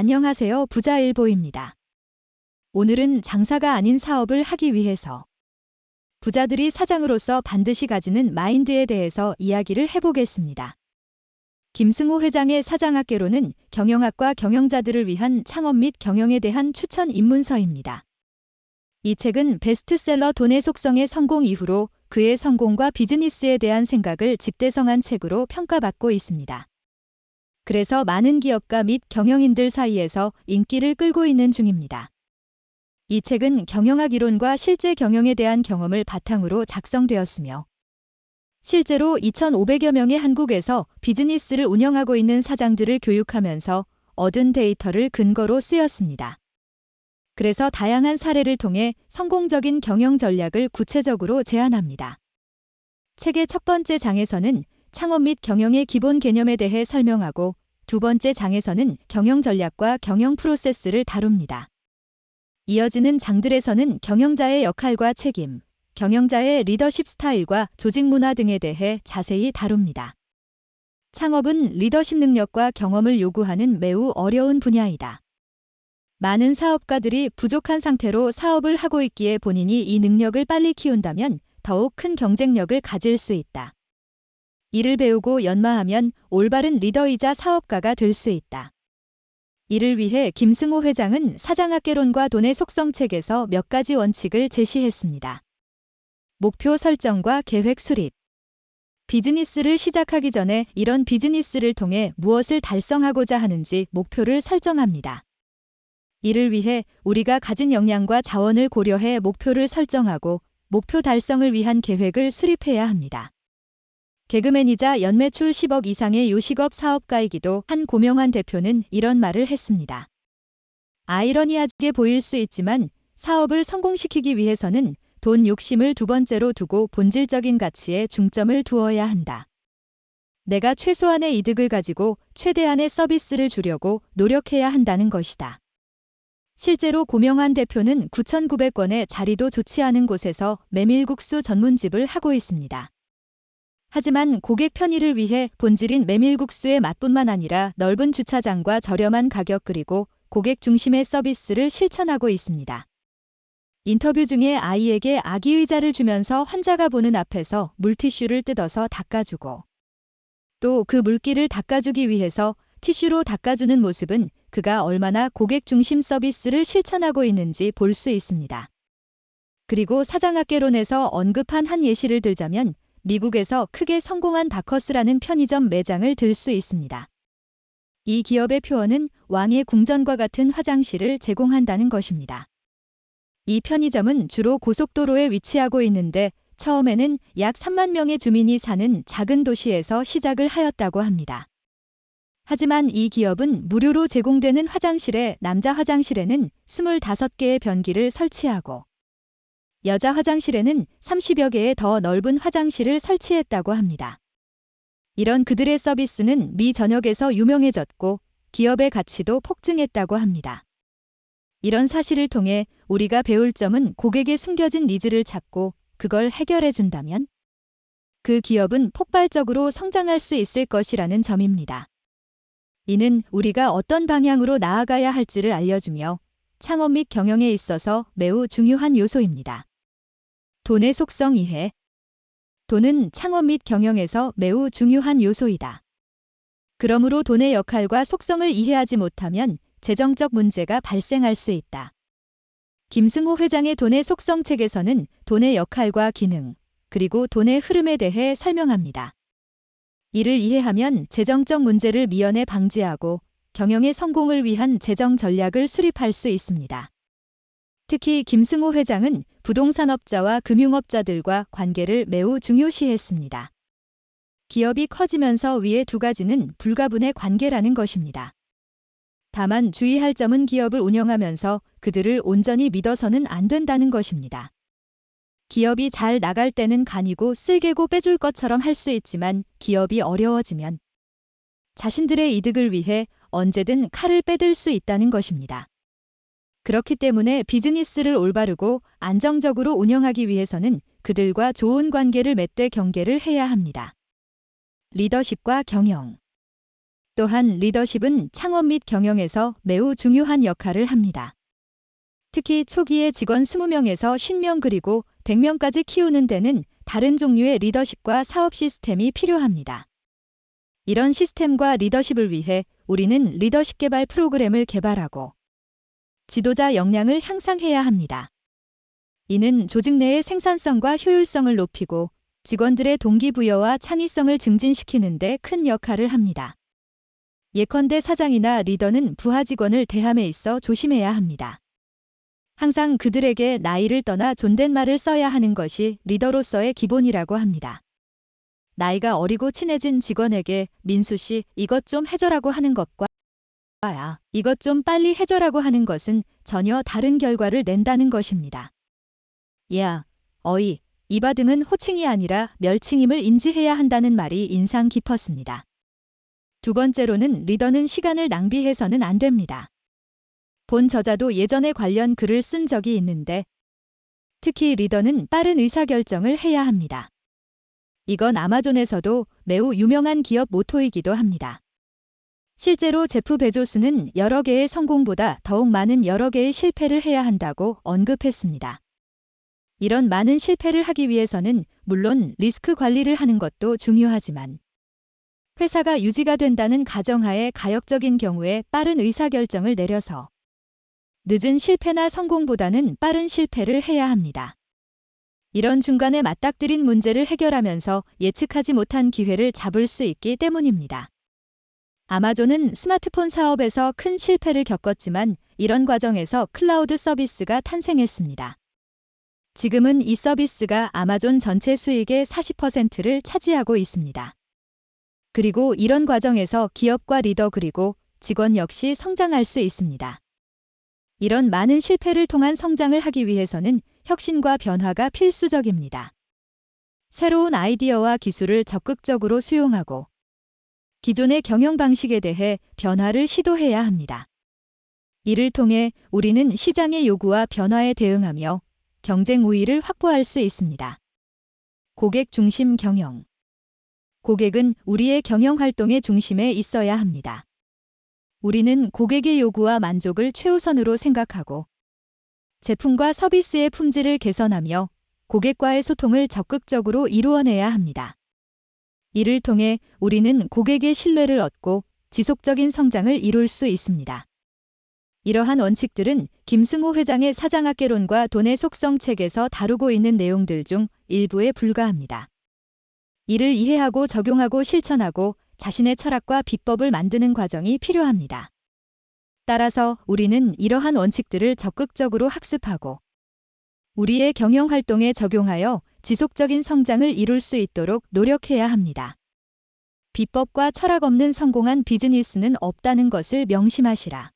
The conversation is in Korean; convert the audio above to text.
안녕하세요. 부자일보입니다. 오늘은 장사가 아닌 사업을 하기 위해서 부자들이 사장으로서 반드시 가지는 마인드에 대해서 이야기를 해보겠습니다. 김승호 회장의 사장학개론은 경영학과 경영자들을 위한 창업 및 경영에 대한 추천 입문서입니다. 이 책은 베스트셀러 돈의 속성의 성공 이후로 그의 성공과 비즈니스에 대한 생각을 집대성한 책으로 평가받고 있습니다. 그래서 많은 기업가 및 경영인들 사이에서 인기를 끌고 있는 중입니다. 이 책은 경영학 이론과 실제 경영에 대한 경험을 바탕으로 작성되었으며 실제로 2,500여 명의 한국에서 비즈니스를 운영하고 있는 사장들을 교육하면서 얻은 데이터를 근거로 쓰였습니다. 그래서 다양한 사례를 통해 성공적인 경영 전략을 구체적으로 제안합니다. 책의 첫 번째 장에서는 창업 및 경영의 기본 개념에 대해 설명하고 두 번째 장에서는 경영 전략과 경영 프로세스를 다룹니다. 이어지는 장들에서는 경영자의 역할과 책임, 경영자의 리더십 스타일과 조직 문화 등에 대해 자세히 다룹니다. 창업은 리더십 능력과 경험을 요구하는 매우 어려운 분야이다. 많은 사업가들이 부족한 상태로 사업을 하고 있기에 본인이 이 능력을 빨리 키운다면 더욱 큰 경쟁력을 가질 수 있다. 이를 배우고 연마하면 올바른 리더이자 사업가가 될 수 있다. 이를 위해 김승호 회장은 사장학개론과 돈의 속성 책에서 몇 가지 원칙을 제시했습니다. 목표 설정과 계획 수립. 비즈니스를 시작하기 전에 이런 비즈니스를 통해 무엇을 달성하고자 하는지 목표를 설정합니다. 이를 위해 우리가 가진 역량과 자원을 고려해 목표를 설정하고 목표 달성을 위한 계획을 수립해야 합니다. 개그맨이자 연매출 10억 이상의 요식업 사업가이기도 한 고명환 대표는 이런 말을 했습니다. 아이러니하게 보일 수 있지만 사업을 성공시키기 위해서는 돈 욕심을 두 번째로 두고 본질적인 가치에 중점을 두어야 한다. 내가 최소한의 이득을 가지고 최대한의 서비스를 주려고 노력해야 한다는 것이다. 실제로 고명환 대표는 9,900권의 자리도 좋지 않은 곳에서 메밀국수 전문집을 하고 있습니다. 하지만 고객 편의를 위해 본질인 메밀국수의 맛뿐만 아니라 넓은 주차장과 저렴한 가격 그리고 고객 중심의 서비스를 실천하고 있습니다. 인터뷰 중에 아이에게 아기 의자를 주면서 환자가 보는 앞에서 물티슈를 뜯어서 닦아주고 또 그 물기를 닦아주기 위해서 티슈로 닦아주는 모습은 그가 얼마나 고객 중심 서비스를 실천하고 있는지 볼 수 있습니다. 그리고 사장학개론에서 언급한 한 예시를 들자면 미국에서 크게 성공한 바커스라는 편의점 매장을 들 수 있습니다. 이 기업의 표어는 왕의 궁전과 같은 화장실을 제공한다는 것입니다. 이 편의점은 주로 고속도로에 위치하고 있는데 처음에는 약 3만 명의 주민이 사는 작은 도시에서 시작을 하였다고 합니다. 하지만 이 기업은 무료로 제공되는 화장실에 남자 화장실에는 25개의 변기를 설치하고 여자 화장실에는 30여 개의 더 넓은 화장실을 설치했다고 합니다. 이런 그들의 서비스는 미 전역에서 유명해졌고 기업의 가치도 폭증했다고 합니다. 이런 사실을 통해 우리가 배울 점은 고객의 숨겨진 니즈를 찾고 그걸 해결해 준다면 그 기업은 폭발적으로 성장할 수 있을 것이라는 점입니다. 이는 우리가 어떤 방향으로 나아가야 할지를 알려주며 창업 및 경영에 있어서 매우 중요한 요소입니다. 돈의 속성 이해. 돈은 창업 및 경영에서 매우 중요한 요소이다. 그러므로 돈의 역할과 속성을 이해하지 못하면 재정적 문제가 발생할 수 있다. 김승호 회장의 돈의 속성 책에서는 돈의 역할과 기능, 그리고 돈의 흐름에 대해 설명합니다. 이를 이해하면 재정적 문제를 미연에 방지하고 경영의 성공을 위한 재정 전략을 수립할 수 있습니다. 특히 김승호 회장은 부동산업자와 금융업자들과 관계를 매우 중요시했습니다. 기업이 커지면서 위의 두 가지는 불가분의 관계라는 것입니다. 다만 주의할 점은 기업을 운영하면서 그들을 온전히 믿어서는 안 된다는 것입니다. 기업이 잘 나갈 때는 간이고 쓸개고 빼줄 것처럼 할 수 있지만 기업이 어려워지면 자신들의 이득을 위해 언제든 칼을 빼들 수 있다는 것입니다. 그렇기 때문에 비즈니스를 올바르고 안정적으로 운영하기 위해서는 그들과 좋은 관계를 맺되 경계를 해야 합니다. 리더십과 경영. 또한 리더십은 창업 및 경영에서 매우 중요한 역할을 합니다. 특히 초기에 직원 20명에서 50명 그리고 100명까지 키우는 데는 다른 종류의 리더십과 사업 시스템이 필요합니다. 이런 시스템과 리더십을 위해 우리는 리더십 개발 프로그램을 개발하고 지도자 역량을 향상해야 합니다. 이는 조직 내의 생산성과 효율성을 높이고 직원들의 동기부여와 창의성을 증진시키는 데 큰 역할을 합니다. 예컨대 사장이나 리더는 부하 직원을 대함에 있어 조심해야 합니다. 항상 그들에게 나이를 떠나 존댓말을 써야 하는 것이 리더로서의 기본이라고 합니다. 나이가 어리고 친해진 직원에게 민수 씨, 이것 좀 해줘라고 하는 것과 야, 이것 좀 빨리 해줘라고 하는 것은 전혀 다른 결과를 낸다는 것입니다. 야, 어이, 이봐 등은 호칭이 아니라 멸칭임을 인지해야 한다는 말이 인상 깊었습니다. 두 번째로는 리더는 시간을 낭비해서는 안 됩니다. 본 저자도 예전에 관련 글을 쓴 적이 있는데 특히 리더는 빠른 의사결정을 해야 합니다. 이건 아마존에서도 매우 유명한 기업 모토이기도 합니다. 실제로 제프 베조스는 여러 개의 성공보다 더욱 많은 여러 개의 실패를 해야 한다고 언급했습니다. 이런 많은 실패를 하기 위해서는 물론 리스크 관리를 하는 것도 중요하지만 회사가 유지가 된다는 가정하에 가역적인 경우에 빠른 의사결정을 내려서 늦은 실패나 성공보다는 빠른 실패를 해야 합니다. 이런 중간에 맞닥뜨린 문제를 해결하면서 예측하지 못한 기회를 잡을 수 있기 때문입니다. 아마존은 스마트폰 사업에서 큰 실패를 겪었지만 이런 과정에서 클라우드 서비스가 탄생했습니다. 지금은 이 서비스가 아마존 전체 수익의 40%를 차지하고 있습니다. 그리고 이런 과정에서 기업과 리더 그리고 직원 역시 성장할 수 있습니다. 이런 많은 실패를 통한 성장을 하기 위해서는 혁신과 변화가 필수적입니다. 새로운 아이디어와 기술을 적극적으로 수용하고 기존의 경영 방식에 대해 변화를 시도해야 합니다. 이를 통해 우리는 시장의 요구와 변화에 대응하며 경쟁 우위를 확보할 수 있습니다. 고객 중심 경영. 고객은 우리의 경영 활동의 중심에 있어야 합니다. 우리는 고객의 요구와 만족을 최우선으로 생각하고 제품과 서비스의 품질을 개선하며 고객과의 소통을 적극적으로 이루어내야 합니다. 이를 통해 우리는 고객의 신뢰를 얻고 지속적인 성장을 이룰 수 있습니다. 이러한 원칙들은 김승호 회장의 사장학개론과 돈의 속성 책에서 다루고 있는 내용들 중 일부에 불과합니다. 이를 이해하고 적용하고 실천하고 자신의 철학과 비법을 만드는 과정이 필요합니다. 따라서 우리는 이러한 원칙들을 적극적으로 학습하고 우리의 경영 활동에 적용하여 지속적인 성장을 이룰 수 있도록 노력해야 합니다. 비법과 철학 없는 성공한 비즈니스는 없다는 것을 명심하시라.